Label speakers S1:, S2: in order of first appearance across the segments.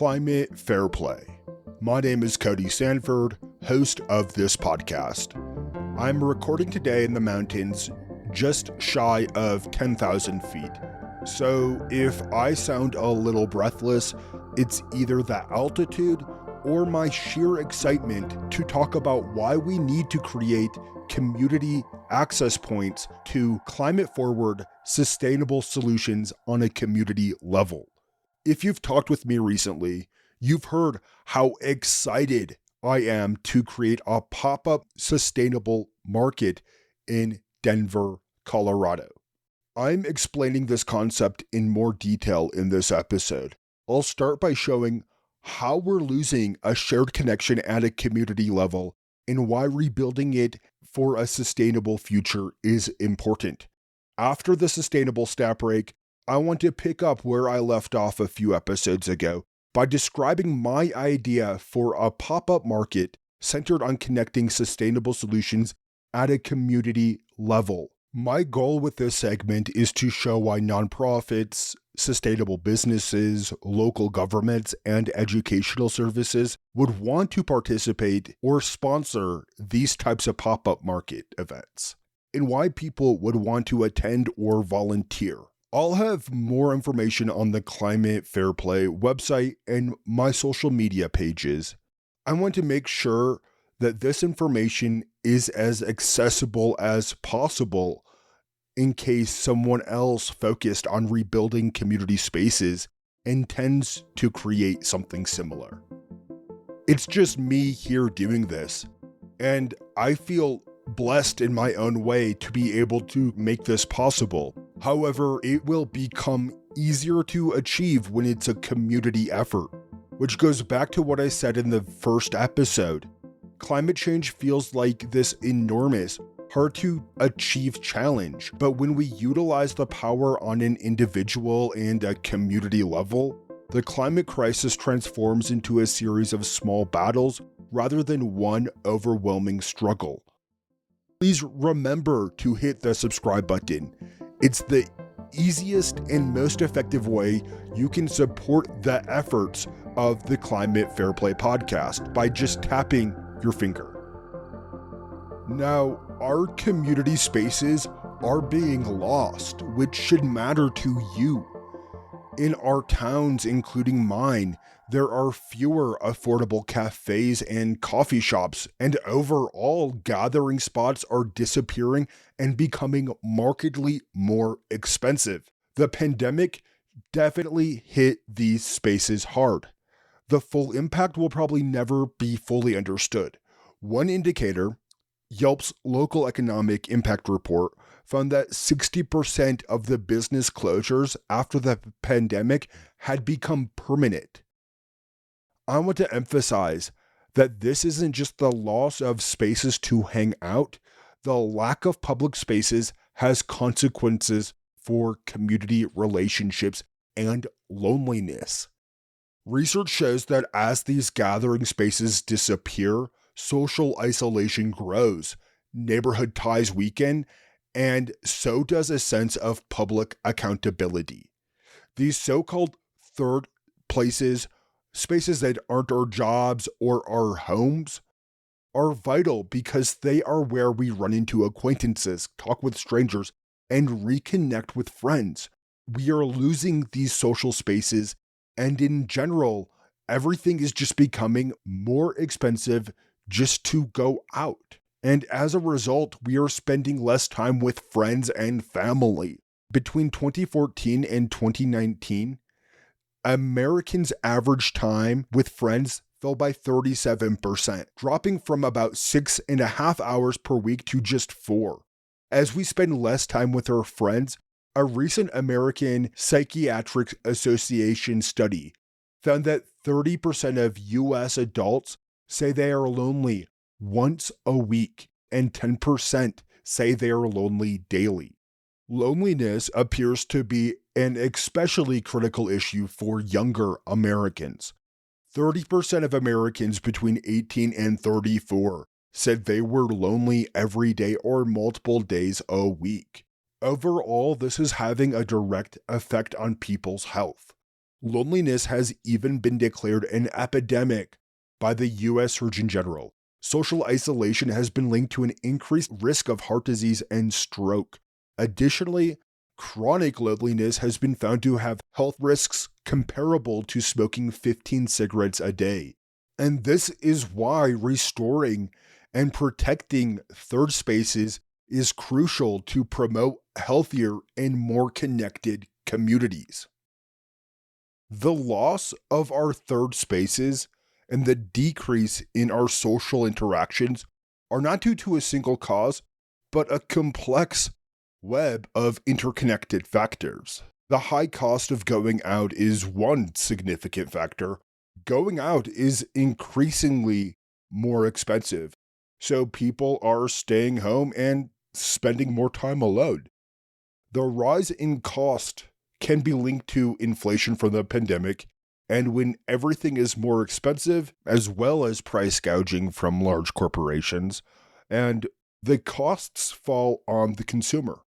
S1: Climate Fairplay. My name is Cody Sanford, host of this podcast. I'm recording today in the mountains, just shy of 10,000 feet. So if I sound a little breathless, it's either the altitude or my sheer excitement to talk about why we need to create community access points to climate-forward, sustainable solutions on a community level. If you've talked with me recently, you've heard how excited I am to create a pop-up sustainable market in Denver, Colorado. I'm explaining this concept in more detail in this episode. I'll start by showing how we're losing a shared connection at a community level and why rebuilding it for a sustainable future is important. After the sustainable stat break, I want to pick up where I left off a few episodes ago by describing my idea for a pop-up market centered on connecting sustainable solutions at a community level. My goal with this segment is to show why nonprofits, sustainable businesses, local governments, and educational services would want to participate or sponsor these types of pop-up market events, and why people would want to attend or volunteer. I'll have more information on the Climate Fairplay website and my social media pages. I want to make sure that this information is as accessible as possible in case someone else focused on rebuilding community spaces intends to create something similar. It's just me here doing this, and I feel blessed in my own way to be able to make this possible. However, it will become easier to achieve when it's a community effort, which goes back to what I said in the first episode. Climate change feels like this enormous, hard to achieve challenge, but when we utilize the power on an individual and a community level, the climate crisis transforms into a series of small battles rather than one overwhelming struggle. Please remember to hit the subscribe button. It's the easiest and most effective way you can support the efforts of the Climate Fairplay podcast by just tapping your finger. Now, our community spaces are being lost, which should matter to you. In our towns, including mine, there are fewer affordable cafes and coffee shops, and overall gathering spots are disappearing and becoming markedly more expensive. The pandemic definitely hit these spaces hard. The full impact will probably never be fully understood. One indicator, Yelp's local economic impact report, found that 60% of the business closures after the pandemic had become permanent. I want to emphasize that this isn't just the loss of spaces to hang out. The lack of public spaces has consequences for community relationships and loneliness. Research shows that as these gathering spaces disappear, social isolation grows, neighborhood ties weaken, and so does a sense of public accountability. These so-called third places, spaces that aren't our jobs or our homes, are vital because they are where we run into acquaintances, talk with strangers, and reconnect with friends. We are losing these social spaces, and in general, everything is just becoming more expensive just to go out. And as a result, we are spending less time with friends and family. Between 2014 and 2019, Americans' average time with friends fell by 37%, dropping from about 6.5 hours per week to just 4. As we spend less time with our friends, a recent American Psychiatric Association study found that 30% of US adults say they are lonely once a week, and 10% say they are lonely daily. Loneliness appears to be an especially critical issue for younger Americans. 30% of Americans between 18 and 34 said they were lonely every day or multiple days a week. Overall, this is having a direct effect on people's health. Loneliness has even been declared an epidemic by the US Surgeon General. Social isolation has been linked to an increased risk of heart disease and stroke. Additionally, chronic loneliness has been found to have health risks comparable to smoking 15 cigarettes a day. And this is why restoring and protecting third spaces is crucial to promote healthier and more connected communities. The loss of our third spaces and the decrease in our social interactions are not due to a single cause, but a complex web of interconnected factors. The high cost of going out is one significant factor. Going out is increasingly more expensive, so people are staying home and spending more time alone. The rise in cost can be linked to inflation from the pandemic, and when everything is more expensive, as well as price gouging from large corporations, and the costs fall on the consumer.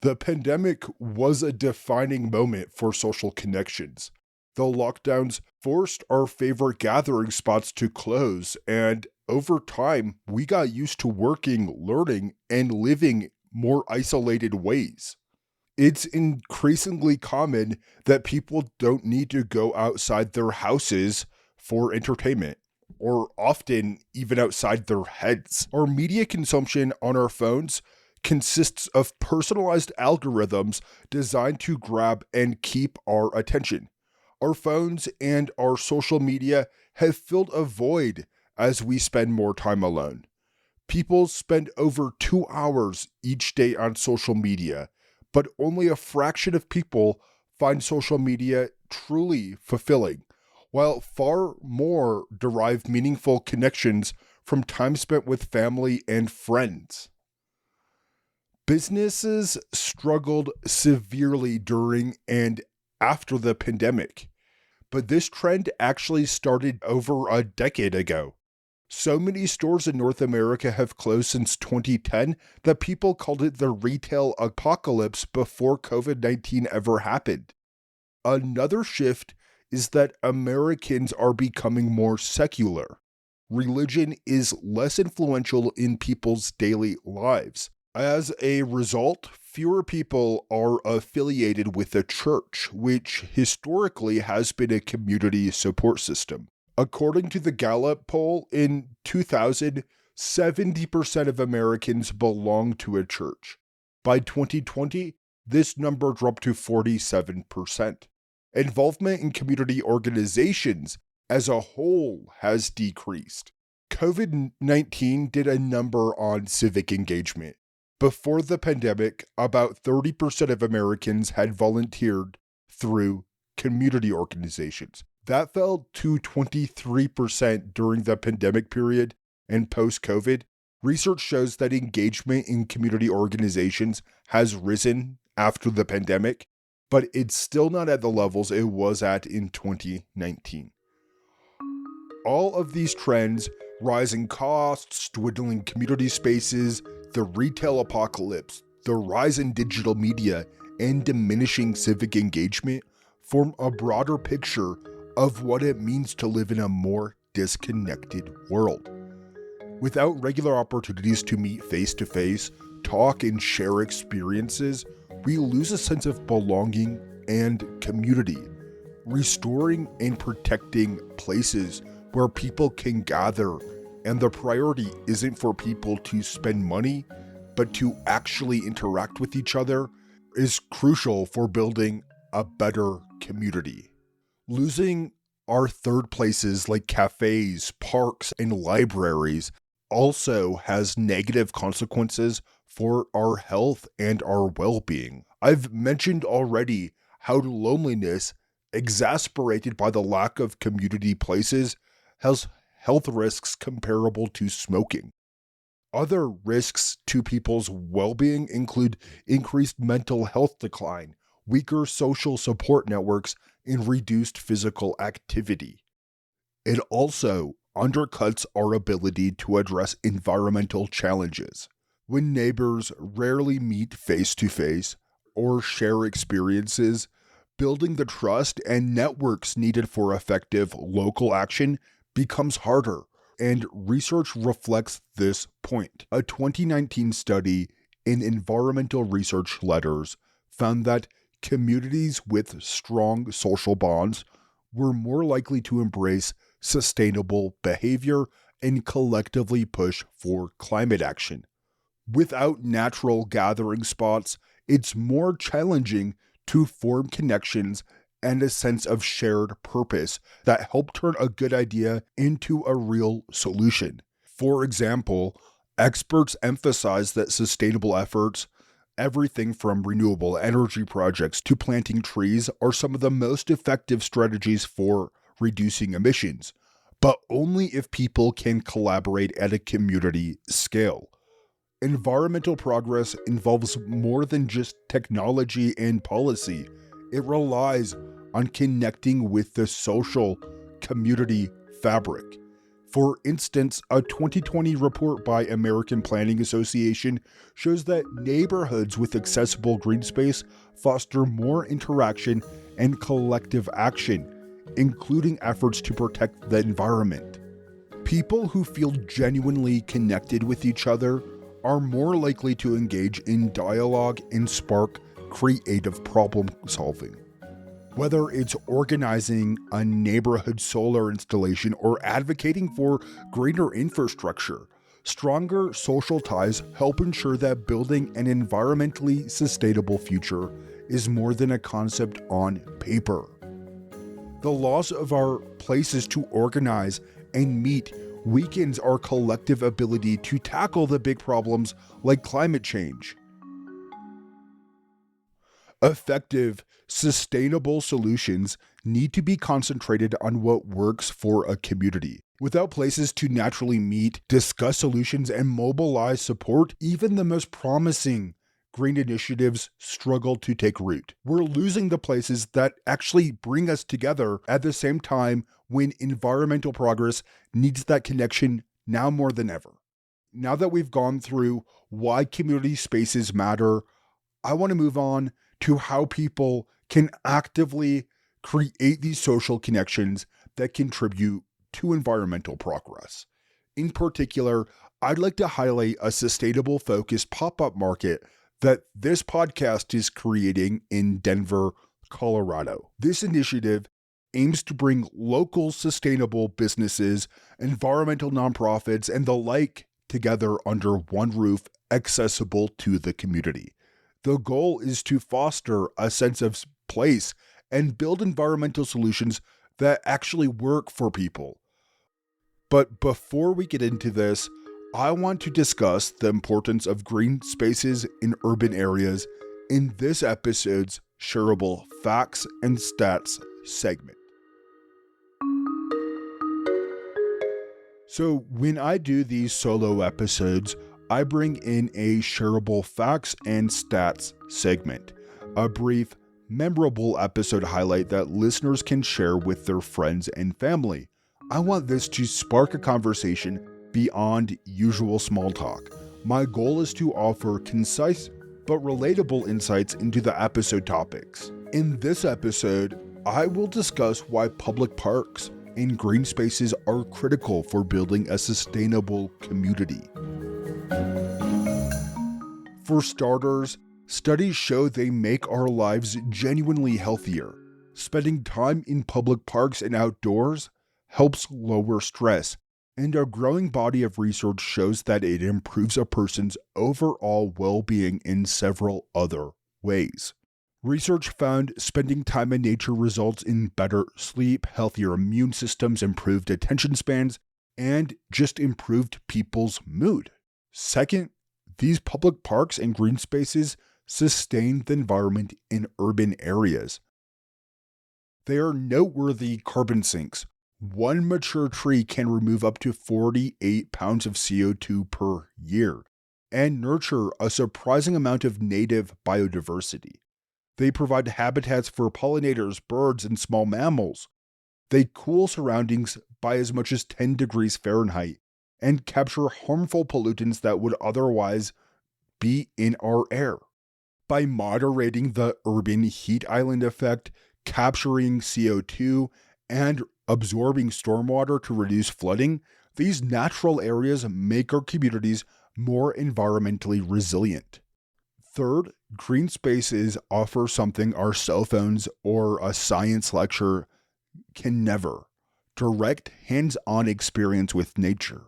S1: The pandemic was a defining moment for social connections. The lockdowns forced our favorite gathering spots to close, and over time, we got used to working, learning, and living more isolated ways. It's increasingly common that people don't need to go outside their houses for entertainment, or often even outside their heads. Our media consumption on our phones consists of personalized algorithms designed to grab and keep our attention. Our phones and our social media have filled a void as we spend more time alone. People spend over 2 hours each day on social media, but only a fraction of people find social media truly fulfilling, while far more derive meaningful connections from time spent with family and friends. Businesses struggled severely during and after the pandemic, but this trend actually started over a decade ago. So many stores in North America have closed since 2010 that people called it the retail apocalypse before COVID-19 ever happened. Another shift is that Americans are becoming more secular. Religion is less influential in people's daily lives. As a result, fewer people are affiliated with a church, which historically has been a community support system. According to the Gallup poll in 2000, 70% of Americans belong to a church. By 2020, this number dropped to 47%. Involvement in community organizations as a whole has decreased. COVID-19 did a number on civic engagement. Before the pandemic, about 30% of Americans had volunteered through community organizations. That fell to 23% during the pandemic period, and post-COVID, research shows that engagement in community organizations has risen after the pandemic, but it's still not at the levels it was at in 2019. All of these trends, rising costs, dwindling community spaces, the retail apocalypse, the rise in digital media, and diminishing civic engagement form a broader picture of what it means to live in a more disconnected world. Without regular opportunities to meet face-to-face, talk, and share experiences, we lose a sense of belonging and community. Restoring and protecting places where people can gather, and the priority isn't for people to spend money, but to actually interact with each other, is crucial for building a better community. Losing our third places like cafes, parks, and libraries also has negative consequences for our health and our well-being. I've mentioned already how loneliness, exacerbated by the lack of community places, has health risks comparable to smoking. Other risks to people's well-being include increased mental health decline, weaker social support networks, and reduced physical activity. It also undercuts our ability to address environmental challenges. When neighbors rarely meet face-to-face or share experiences, building the trust and networks needed for effective local action becomes harder, and research reflects this point. A 2019 study in Environmental Research Letters found that communities with strong social bonds were more likely to embrace sustainable behavior and collectively push for climate action. Without natural gathering spots, it's more challenging to form connections and a sense of shared purpose that help turn a good idea into a real solution. For example, experts emphasize that sustainable efforts, everything from renewable energy projects to planting trees, are some of the most effective strategies for reducing emissions, but only if people can collaborate at a community scale. Environmental progress involves more than just technology and policy. It relies on connecting with the social community fabric. For instance, a 2020 report by American Planning Association shows that neighborhoods with accessible green space foster more interaction and collective action, including efforts to protect the environment. People who feel genuinely connected with each other are more likely to engage in dialogue and spark creative problem solving. Whether it's organizing a neighborhood solar installation or advocating for greener infrastructure, stronger social ties help ensure that building an environmentally sustainable future is more than a concept on paper. The loss of our places to organize and meet weakens our collective ability to tackle the big problems like climate change. Effective, sustainable solutions need to be concentrated on what works for a community. Without places to naturally meet, discuss solutions, and mobilize support, even the most promising green initiatives struggle to take root. We're losing the places that actually bring us together at the same time when environmental progress needs that connection now more than ever. Now that we've gone through why community spaces matter, I want to move on to how people can actively create these social connections that contribute to environmental progress. In particular, I'd like to highlight a sustainable focused pop-up market that this podcast is creating in Denver, Colorado. This initiative aims to bring local sustainable businesses, environmental nonprofits, and the like together under one roof, accessible to the community. The goal is to foster a sense of place and build environmental solutions that actually work for people. But before we get into this, I want to discuss the importance of green spaces in urban areas in this episode's Sharable Facts and Stats segment. So when I do these solo episodes, I bring in a Sharable Facts and Stats segment, a brief, memorable episode highlight that listeners can share with their friends and family. I want this to spark a conversation beyond usual small talk. My goal is to offer concise but relatable insights into the episode topics. In this episode, I will discuss why public parks and green spaces are critical for building a sustainable community. For starters, studies show they make our lives genuinely healthier. Spending time in public parks and outdoors helps lower stress, and a growing body of research shows that it improves a person's overall well-being in several other ways. Research found spending time in nature results in better sleep, healthier immune systems, improved attention spans, and just improved people's mood. Second, these public parks and green spaces sustain the environment in urban areas. They are noteworthy carbon sinks. One mature tree can remove up to 48 pounds of CO2 per year and nurture a surprising amount of native biodiversity. They provide habitats for pollinators, birds, and small mammals. They cool surroundings by as much as 10 degrees Fahrenheit and capture harmful pollutants that would otherwise be in our air. By moderating the urban heat island effect, capturing CO2 and absorbing stormwater to reduce flooding, these natural areas make our communities more environmentally resilient. Third, green spaces offer something our cell phones or a science lecture can never: direct hands-on experience with nature.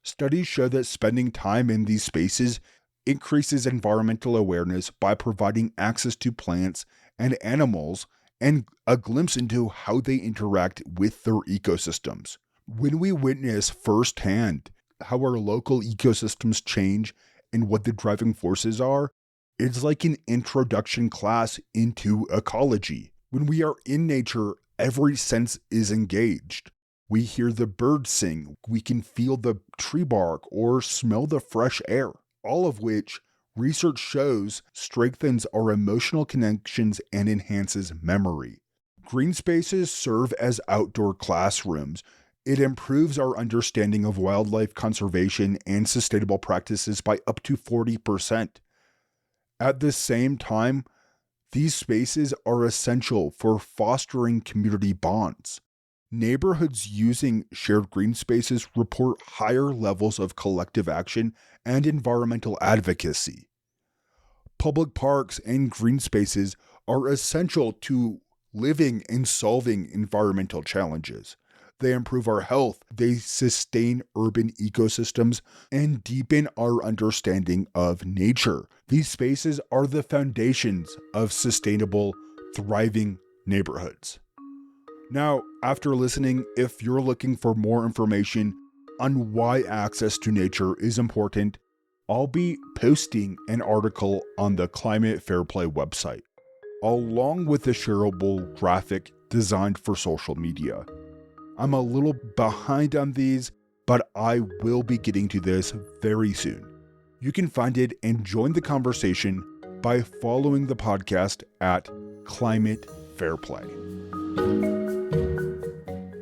S1: Studies show that spending time in these spaces increases environmental awareness by providing access to plants and animals and a glimpse into how they interact with their ecosystems. When we witness firsthand how our local ecosystems change and what the driving forces are, it's like an introduction class into ecology. When we are in nature, every sense is engaged. We hear the birds sing, we can feel the tree bark or smell the fresh air, all of which research shows strengthens our emotional connections and enhances memory. Green spaces serve as outdoor classrooms. It improves our understanding of wildlife conservation and sustainable practices by up to 40%. At the same time, these spaces are essential for fostering community bonds. Neighborhoods using shared green spaces report higher levels of collective action and environmental advocacy. Public parks and green spaces are essential to living and solving environmental challenges. They improve our health, they sustain urban ecosystems, and deepen our understanding of nature. These spaces are the foundations of sustainable, thriving neighborhoods. Now, after listening, if you're looking for more information on why access to nature is important, I'll be posting an article on the Climate Fairplay website, along with a shareable graphic designed for social media. I'm a little behind on these, but I will be getting to this very soon. You can find it and join the conversation by following the podcast at Climate Fairplay.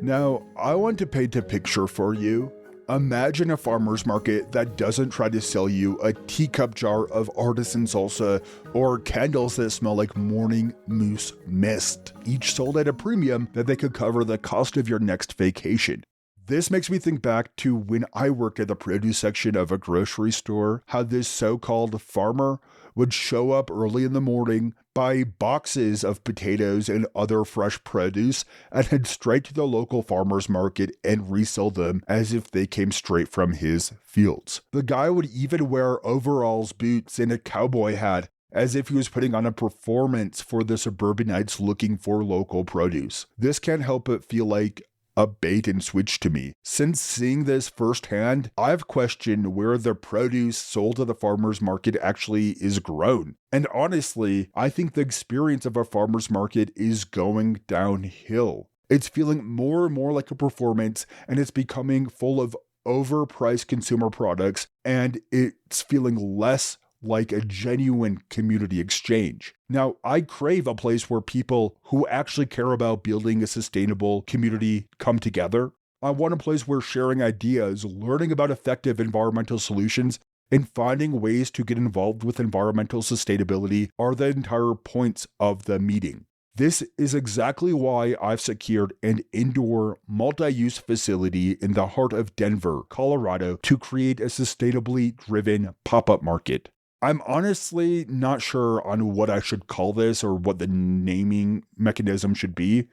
S1: Now, I want to paint a picture for you. Imagine a farmer's market that doesn't try to sell you a teacup jar of artisan salsa or candles that smell like morning moose mist, each sold at a premium that they could cover the cost of your next vacation. This makes me think back to when I worked at the produce section of a grocery store, how this so-called farmer would show up early in the morning, buy boxes of potatoes and other fresh produce, and head straight to the local farmer's market and resell them as if they came straight from his fields. The guy would even wear overalls, boots, and a cowboy hat as if he was putting on a performance for the suburbanites looking for local produce. This can't help but feel like a bait and switch to me. Since seeing this firsthand, I've questioned where the produce sold to the farmer's market actually is grown. And honestly, I think the experience of a farmer's market is going downhill. It's feeling more and more like a performance, and it's becoming full of overpriced consumer products, and it's feeling less like a genuine community exchange. Now, I crave a place where people who actually care about building a sustainable community come together. I want a place where sharing ideas, learning about effective environmental solutions, and finding ways to get involved with environmental sustainability are the entire points of the meeting. This is exactly why I've secured an indoor multi-use facility in the heart of Denver, Colorado, to create a sustainably driven pop-up market. I'm honestly not sure on what I should call this or what the naming mechanism should be.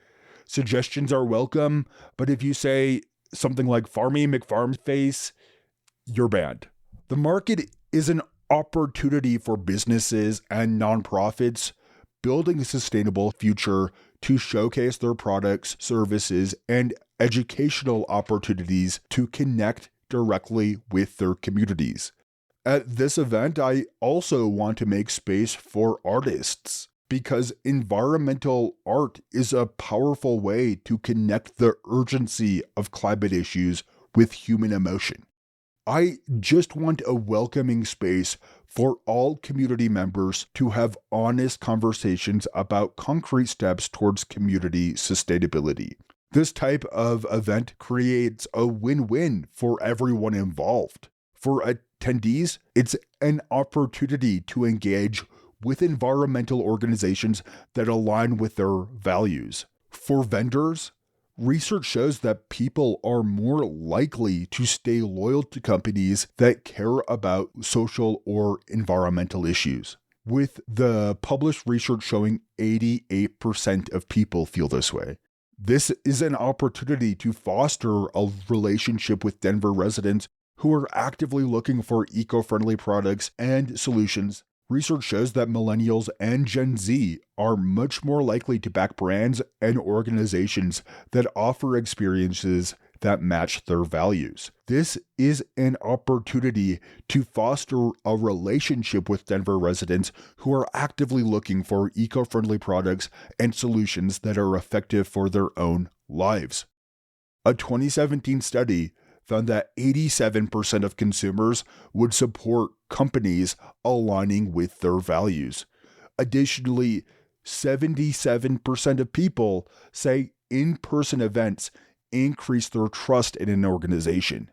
S1: Suggestions are welcome, but if you say something like Farmy McFarmface, you're banned. The market is an opportunity for businesses and nonprofits building a sustainable future to showcase their products, services, and educational opportunities to connect directly with their communities. At this event, I also want to make space for artists, because environmental art is a powerful way to connect the urgency of climate issues with human emotion. I just want a welcoming space for all community members to have honest conversations about concrete steps towards community sustainability. This type of event creates a win-win for everyone involved. For attendees, it's an opportunity to engage with environmental organizations that align with their values. For vendors, research shows that people are more likely to stay loyal to companies that care about social or environmental issues, with the published research showing 88% of people feel this way. This is an opportunity to foster a relationship with Denver residents who are actively looking for eco-friendly products and solutions. Research shows that millennials and Gen Z are much more likely to back brands and organizations that offer experiences that match their values. This is an opportunity to foster a relationship with Denver residents who are actively looking for eco-friendly products and solutions that are effective for their own lives. A 2017 study found that 87% of consumers would support companies aligning with their values. Additionally, 77% of people say in-person events increase their trust in an organization.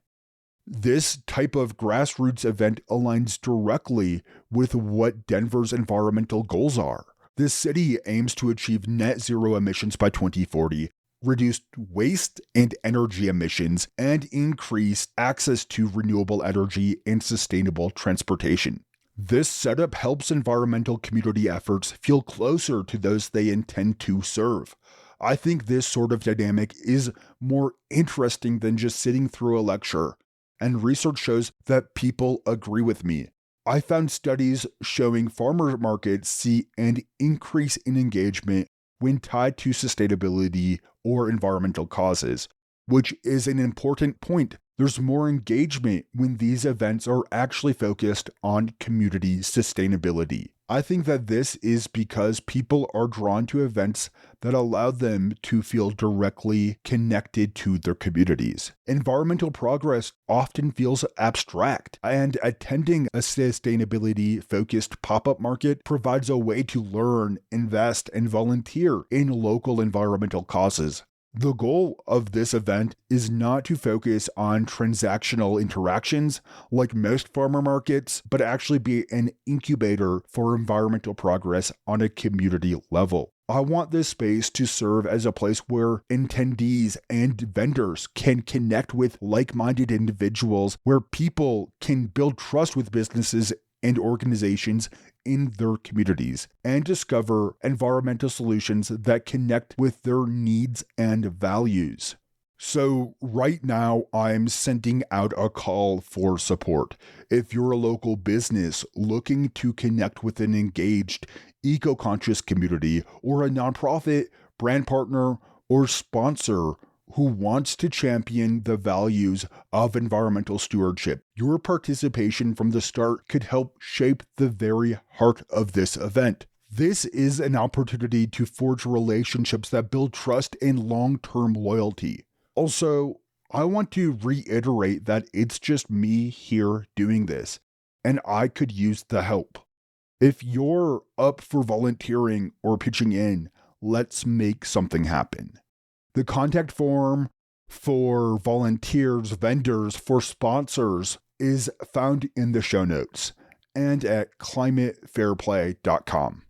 S1: This type of grassroots event aligns directly with what Denver's environmental goals are. The city aims to achieve net zero emissions by 2040, reduce waste and energy emissions, and increase access to renewable energy and sustainable transportation. This setup helps environmental community efforts feel closer to those they intend to serve. I think this sort of dynamic is more interesting than just sitting through a lecture, and research shows that people agree with me. I found studies showing farmer markets see an increase in engagement when tied to sustainability or environmental causes, which is an important point. There's more engagement when these events are actually focused on community sustainability. I think that this is because people are drawn to events that allow them to feel directly connected to their communities. Environmental progress often feels abstract, and attending a sustainability-focused pop-up market provides a way to learn, invest, and volunteer in local environmental causes. The goal of this event is not to focus on transactional interactions like most farmer markets, but actually be an incubator for environmental progress on a community level. I want this space to serve as a place where attendees and vendors can connect with like-minded individuals, where people can build trust with businesses and organizations in their communities and discover environmental solutions that connect with their needs and values. So right now, I'm sending out a call for support. If you're a local business looking to connect with an engaged, eco-conscious community, or a nonprofit, brand partner, or sponsor who wants to champion the values of environmental stewardship, your participation from the start could help shape the very heart of this event. This is an opportunity to forge relationships that build trust and long-term loyalty. Also, I want to reiterate that it's just me here doing this, and I could use the help. If you're up for volunteering or pitching in, let's make something happen. The contact form for volunteers, vendors, for sponsors is found in the show notes and at climatefairplay.com.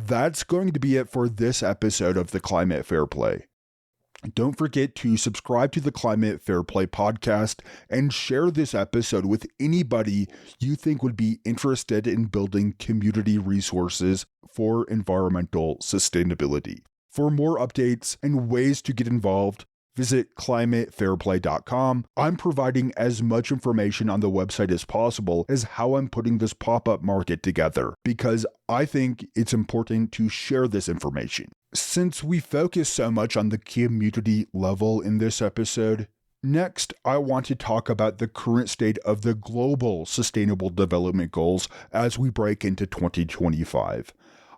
S1: That's going to be it for this episode of the Climate Fairplay. Don't forget to subscribe to the Climate Fairplay podcast and share this episode with anybody you think would be interested in building community resources for environmental sustainability. For more updates and ways to get involved, visit climatefairplay.com. I'm providing as much information on the website as possible as how I'm putting this pop-up market together, because I think it's important to share this information. Since we focus so much on the community level in this episode, next I want to talk about the current state of the global sustainable development goals as we break into 2025.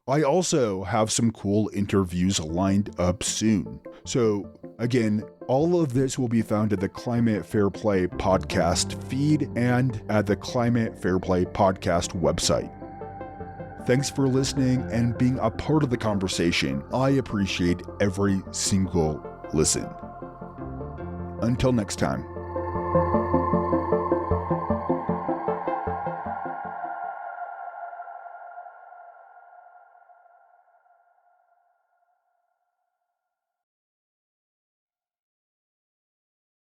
S1: I also have some cool interviews lined up soon. So again, all of this will be found at the Climate Fairplay podcast feed and at the Climate Fairplay podcast website. Thanks for listening and being a part of the conversation. I appreciate every single listen. Until next time.